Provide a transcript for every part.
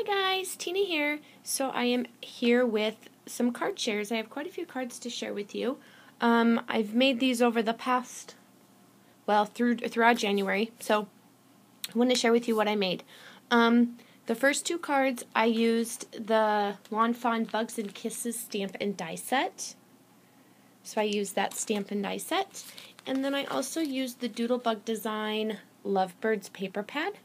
Hi guys, Tina here. So I am here with some card shares. I have quite a few cards to share with you. I've made these over the past, throughout January. So I want to share with you what I made. The first two cards I used the Lawn Fawn Bugs and Kisses stamp and die set. So I used that stamp and die set. And then I also used the Doodlebug Design Lovebirds paper pad.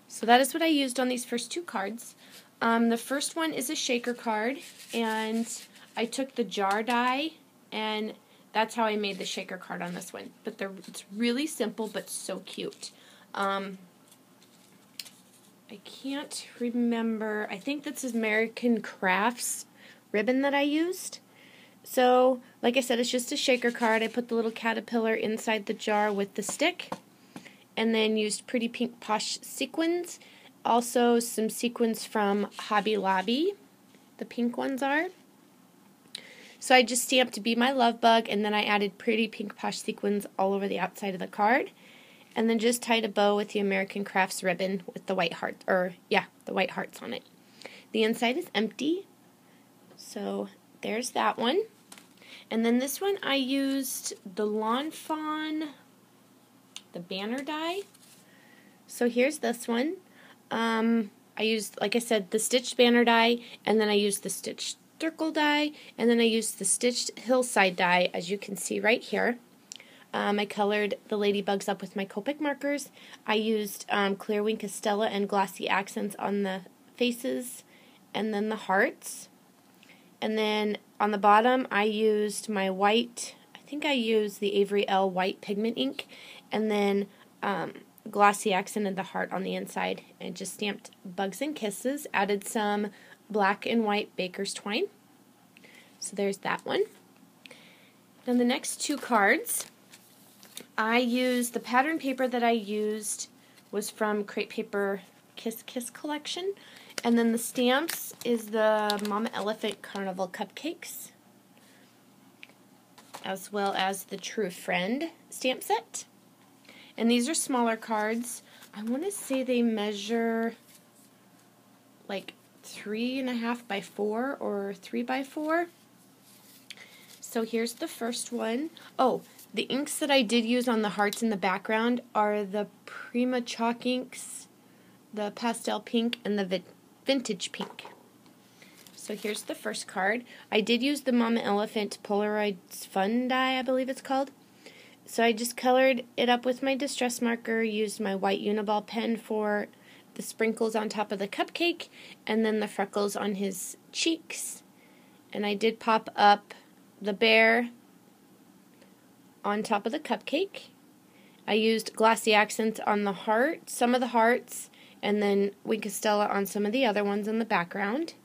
So that is what I used on these first two cards. The first one is a shaker card, and I took the jar die, and that's how I made the shaker card on this one. But it's really simple, but so cute. I can't remember. I think this is American Crafts ribbon that I used. So, like I said, it's just a shaker card. I put the little caterpillar inside the jar with the stick, and then used Pretty Pink Posh sequins. Also some sequins from Hobby Lobby. The pink ones are. So I just stamped Be My Love Bug, and then I added Pretty Pink Posh sequins all over the outside of the card. And then just tied a bow with the American Crafts ribbon with the white heart, the white hearts on it. The inside is empty. So there's that one. And then this one I used the Lawn Fawn, the banner die. So here's this one. I used, like I said, the stitched banner die, and then I used the stitched circle die, and then I used the stitched hillside die, as you can see right here. I colored the ladybugs up with my Copic markers. I used Clear Wing Castella and glossy accents on the faces, and then the hearts. And then on the bottom I used my white, I think I used the Avery Elle white pigment ink, and then glossy accented the heart on the inside, and just stamped Bugs and Kisses. Added some black and white baker's twine. So there's that one. Then the next two cards, I used the pattern paper that I used was from Crate Paper Kiss Kiss collection, and then the stamps is the Mama Elephant Carnival Cupcakes, as well as the True Friend stamp set. And these are smaller cards. I want to say they measure like 3.5 by 4 or 3 by 4. So here's the first one. Oh, the inks that I did use on the hearts in the background are the Prima Chalk inks, the pastel pink, and the vintage pink. So here's the first card. I did use the Mama Elephant Polaroids Fun die, I believe it's called. So I just colored it up with my distress marker, used my white Uniball pen for the sprinkles on top of the cupcake, and then the freckles on his cheeks. And I did pop up the bear on top of the cupcake. I used glossy accents on the heart, some of the hearts, and then Wing Castella on some of the other ones in the background.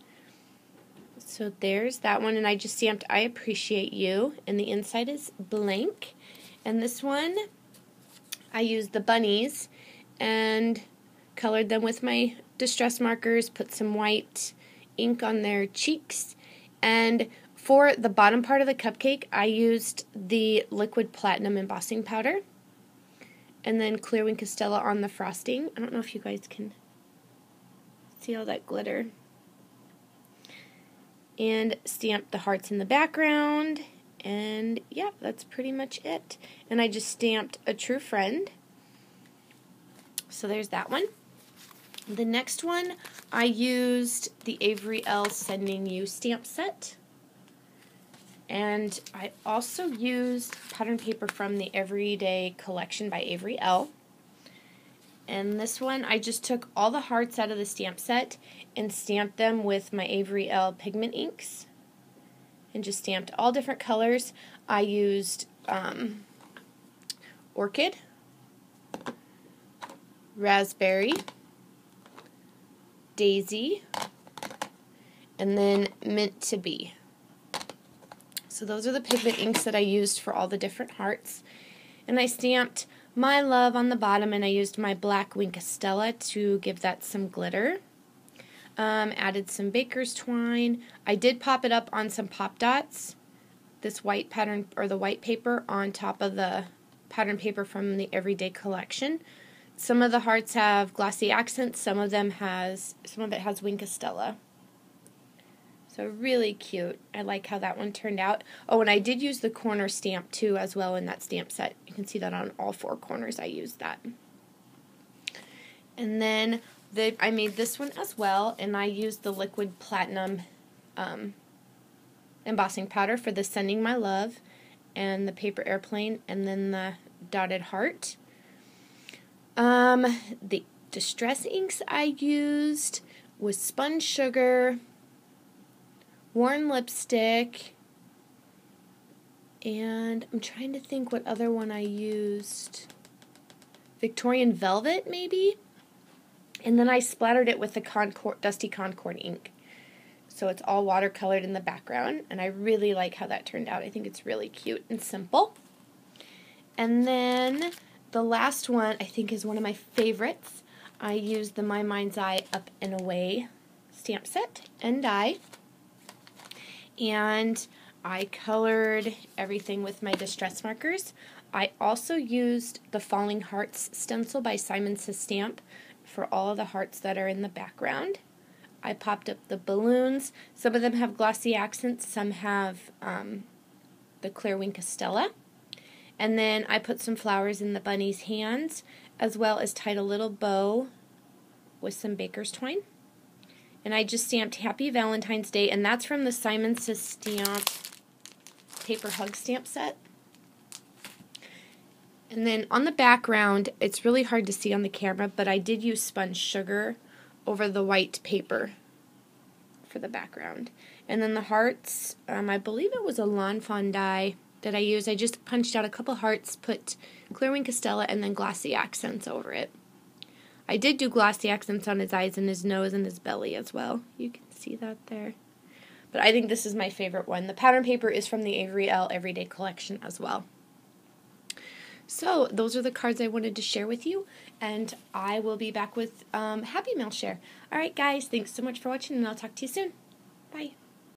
So there's that one, and I just stamped I Appreciate You, and the inside is blank. And this one, I used the bunnies and colored them with my distress markers, put some white ink on their cheeks, and for the bottom part of the cupcake, I used the liquid platinum embossing powder, and then Clear Wing Castella on the frosting. I don't know if you guys can see all that glitter. And stamped the hearts in the background. And yeah, that's pretty much it. And I just stamped a True Friend. So there's that one. The next one, I used the Avery Elle Sending You stamp set. And I also used pattern paper from the Everyday Collection by Avery Elle. And this one, I just took all the hearts out of the stamp set and stamped them with my Avery Elle pigment inks. And just stamped all different colors. I used Orchid, Raspberry, Daisy, and then Meant to Be. So those are the pigment inks that I used for all the different hearts. And I stamped My Love on the bottom, and I used my black Wing Castella to give that some glitter. Added some baker's twine. I did pop it up on some pop dots, this white pattern, or the white paper on top of the pattern paper from the Everyday Collection. some of the hearts have glossy accents, some of it has Wink of Stella. So really cute. I like how that one turned out. Oh, and I did use the corner stamp too as well in that stamp set. You can see that on all 4 corners I used that. And then I made this one as well, and I used the liquid platinum embossing powder for the Sending My Love and the paper airplane, and then the dotted heart. The distress inks I used was Spun Sugar, Worn Lipstick, and I'm trying to think what other one I used. Victorian Velvet, maybe? And then I splattered it with the Dusty Concord ink. So it's all watercolored in the background, and I really like how that turned out. I think it's really cute and simple. And then the last one I think is one of my favorites. I used the My Mind's Eye Up and Away stamp set and die. And I colored everything with my distress markers. I also used the Falling Hearts stencil by Simon Says Stamp for all of the hearts that are in the background. I popped up the balloons. Some of them have glossy accents, some have the clear Wink of Stella. And then I put some flowers in the bunny's hands, as well as tied a little bow with some baker's twine. And I just stamped Happy Valentine's Day, and that's from the Simon Says Stamp paper hug stamp set. And then on the background, it's really hard to see on the camera, but I did use Spun Sugar over the white paper for the background. And then the hearts, I believe it was a Lawn Fawn die that I used. I just punched out a couple hearts, put clear Wink of Stella, and then glossy accents over it. I did do glossy accents on his eyes and his nose and his belly as well. You can see that there. But I think this is my favorite one. The pattern paper is from the Avery Elle Everyday Collection as well. So those are the cards I wanted to share with you, and I will be back with Happy Mail share. Alright guys, thanks so much for watching, and I'll talk to you soon. Bye.